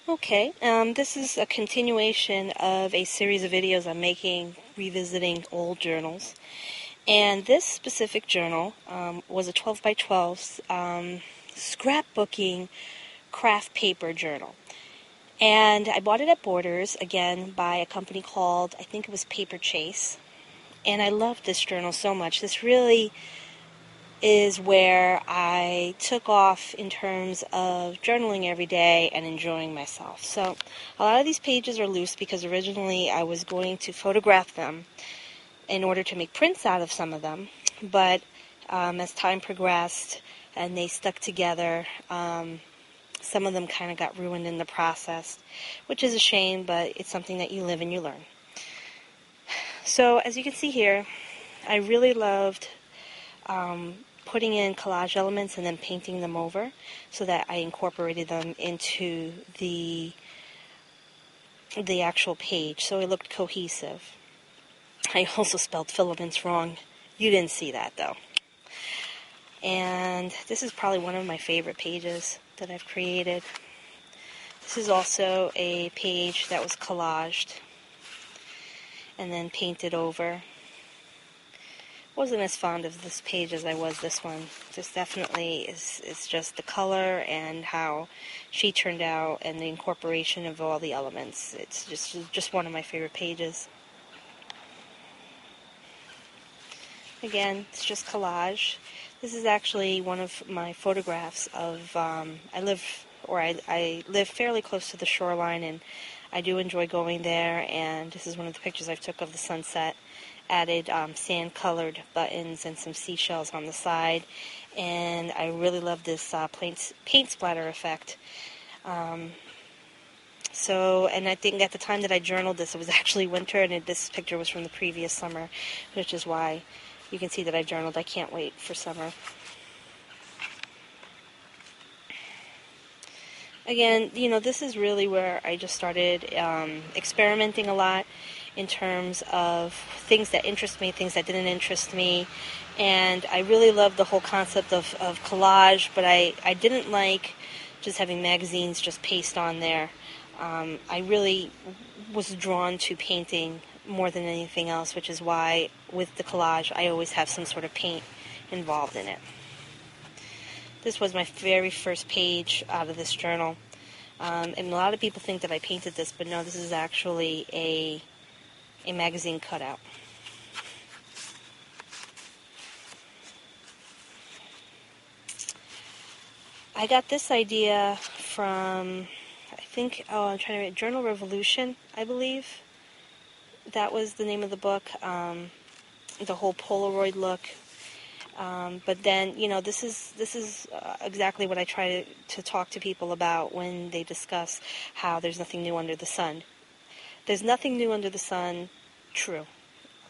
Okay, this is a continuation of a series of videos I'm making revisiting old journals. And this specific journal was a 12 by 12 scrapbooking craft paper journal. And I bought it at Borders, again, by a company called, I think it was Paper Chase. And I loved this journal so much. This really is where I took off in terms of journaling every day and enjoying myself. So a lot of these pages are loose because originally I was going to photograph them in order to make prints out of some of them. But as time progressed and they stuck together, some of them kind of got ruined in the process, which is a shame, but it's something that you live and you learn. So as you can see here, I really loved putting in collage elements and then painting them over so that I incorporated them into the actual page so it looked cohesive. I also spelled filaments wrong. You didn't see that though. And this is probably one of my favorite pages that I've created. This is also a page that was collaged and then painted over. Wasn't as fond of this page as I was this one. This definitely is just the color and how she turned out and the incorporation of all the elements. It's just one of my favorite pages. Again, it's just collage. This is actually one of my photographs of, I live fairly close to the shoreline, and I do enjoy going there, and this is one of the pictures I took of the sunset. Added sand-colored buttons and some seashells on the side, and I really love this paint splatter effect. And I think at the time that I journaled this, it was actually winter, and this picture was from the previous summer, which is why you can see that I journaled. I can't wait for summer. Again, this is really where I just started experimenting a lot in terms of things that interest me, things that didn't interest me. And I really loved the whole concept of collage, but I didn't like just having magazines just paste on there. I really was drawn to painting more than anything else, which is why with the collage I always have some sort of paint involved in it. This was my very first page out of this journal. And a lot of people think that I painted this, but no, this is actually a magazine cutout. I got this idea from, I'm trying to read, Journal Revolution, I believe. That was the name of the book. The whole Polaroid look. But then, this is exactly what I try to talk to people about when they discuss how there's nothing new under the sun. There's nothing new under the sun, true.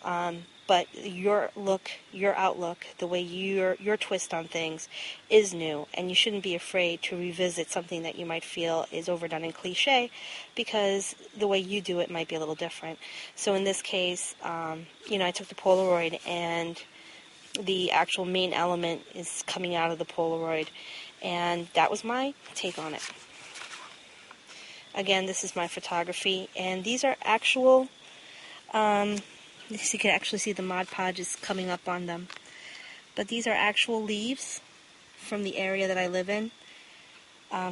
But your look, your outlook, the way your twist on things is new, and you shouldn't be afraid to revisit something that you might feel is overdone and cliche, because the way you do it might be a little different. So in this case, I took the Polaroid, and the actual main element is coming out of the Polaroid, and that was my take on it. Again, this is my photography, and these are actual, you can actually see the Mod Podges coming up on them, but these are actual leaves from the area that I live in,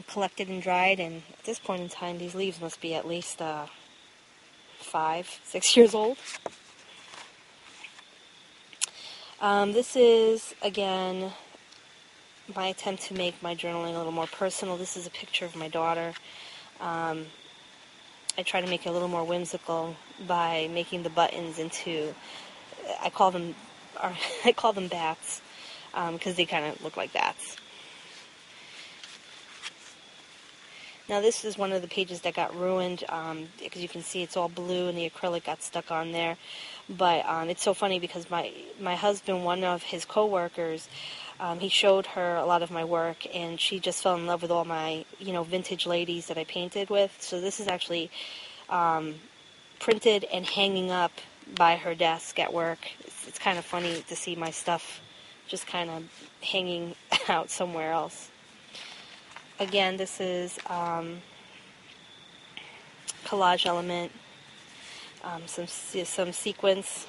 collected and dried, and at this point in time, these leaves must be at least 5-6 years old. This is, again, my attempt to make my journaling a little more personal. This is a picture of my daughter. I try to make it a little more whimsical by making the buttons into, I call them bats, because they kind of look like bats. Now this is one of the pages that got ruined, because you can see it's all blue and the acrylic got stuck on there. But it's so funny because my husband, one of his co-workers, he showed her a lot of my work, and she just fell in love with all my, vintage ladies that I painted with. So this is actually printed and hanging up by her desk at work. It's kind of funny to see my stuff just kind of hanging out somewhere else. Again, this is collage element, some sequence.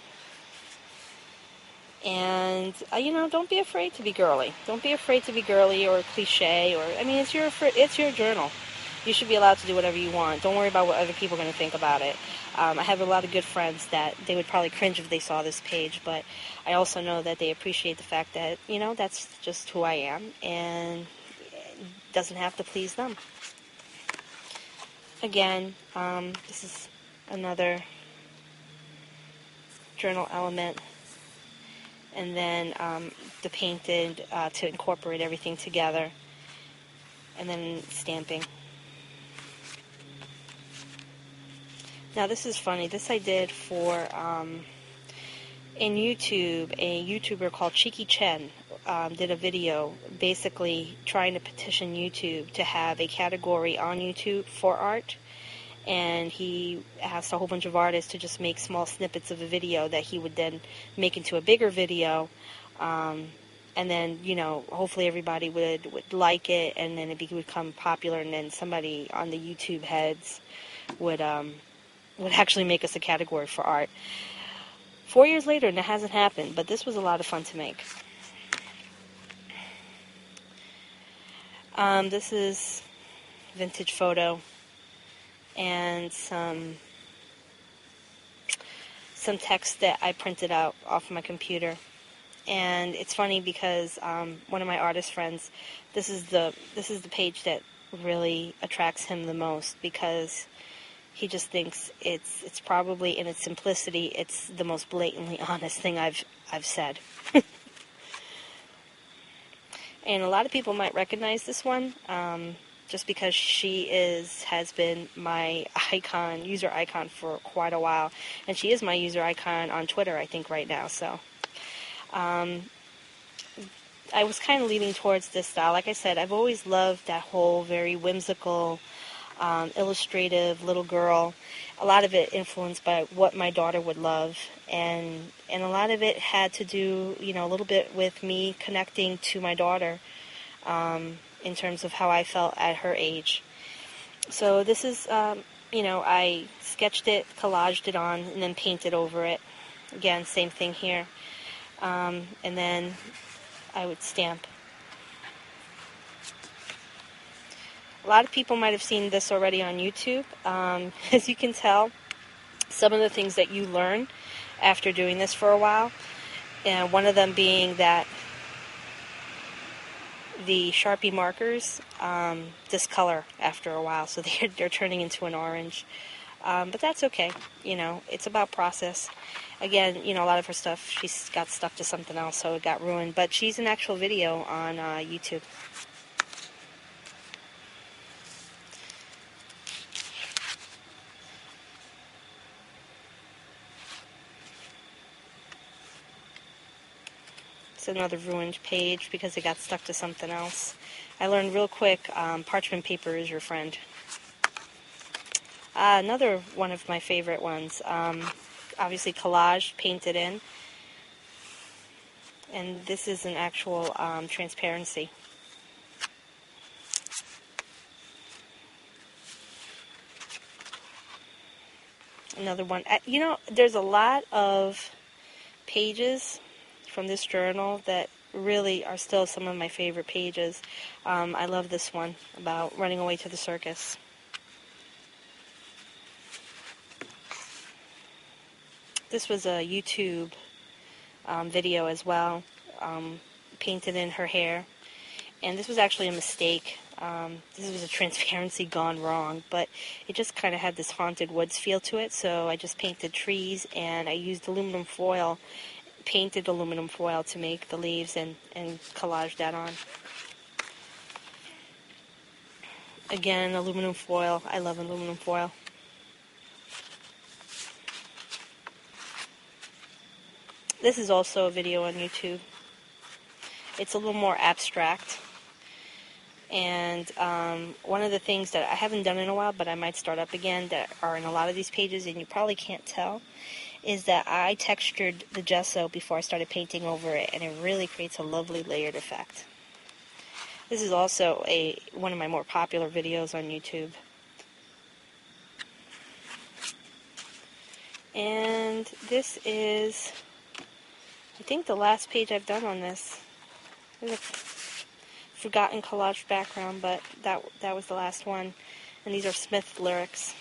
And, don't be afraid to be girly. Don't be afraid to be girly or cliche. It's your journal. You should be allowed to do whatever you want. Don't worry about what other people are going to think about it. I have a lot of good friends that they would probably cringe if they saw this page, but I also know that they appreciate the fact that, that's just who I am, and it doesn't have to please them. Again, this is another journal element. And then the painted to incorporate everything together, and then stamping. Now this is funny. This I did for in YouTube. A YouTuber called Cheeky Chen did a video basically trying to petition YouTube to have a category on YouTube for art. And he asked a whole bunch of artists to just make small snippets of a video that he would then make into a bigger video, and then, hopefully everybody would like it, and then it would become popular, and then somebody on the YouTube heads would actually make us a category for art. 4 years later, and it hasn't happened, but this was a lot of fun to make. This is vintage photo. And some text that I printed out off my computer. And it's funny because one of my artist friends, this is the page that really attracts him the most, because he just thinks it's probably, in its simplicity, it's the most blatantly honest thing I've said. And a lot of people might recognize this one. Just because she has been my user icon for quite a while. And she is my user icon on Twitter, I think, right now. So I was kind of leaning towards this style. Like I said, I've always loved that whole very whimsical, illustrative little girl. A lot of it influenced by what my daughter would love. And a lot of it had to do, a little bit with me connecting to my daughter. In terms of how I felt at her age. So this is, I sketched it, collaged it on, and then painted over it. Again, same thing here. And then I would stamp. A lot of people might have seen this already on YouTube. As you can tell, some of the things that you learn after doing this for a while, and one of them being that the Sharpie markers discolor after a while, so they're turning into an orange. But that's okay. It's about process. Again, a lot of her stuff, she's got stuck to something else, so it got ruined. But she's an actual video on YouTube. It's another ruined page because it got stuck to something else. I learned real quick, parchment paper is your friend. Another one of my favorite ones, obviously collage, painted in. And this is an actual transparency. Another one. There's a lot of pages from this journal that really are still some of my favorite pages. I love this one about running away to the circus. This was a YouTube video as well, painted in her hair. And this was actually a mistake. This was a transparency gone wrong, but it just kind of had this haunted woods feel to it, so I just painted trees, and I used aluminum foil, painted aluminum foil to make the leaves, and collaged that on. Again, aluminum foil. I love aluminum foil. This is also a video on YouTube. It's a little more abstract. And one of the things that I haven't done in a while, but I might start up again, that are in a lot of these pages, and you probably can't tell, is that I textured the gesso before I started painting over it, and it really creates a lovely layered effect. This is also one of my more popular videos on YouTube. And this is, I think, the last page I've done on this. There's a forgotten collage background, but that was the last one. And these are Smith lyrics.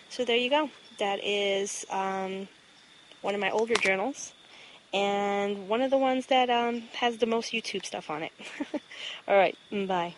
So there you go. That is one of my older journals, and one of the ones that has the most YouTube stuff on it. All right, bye.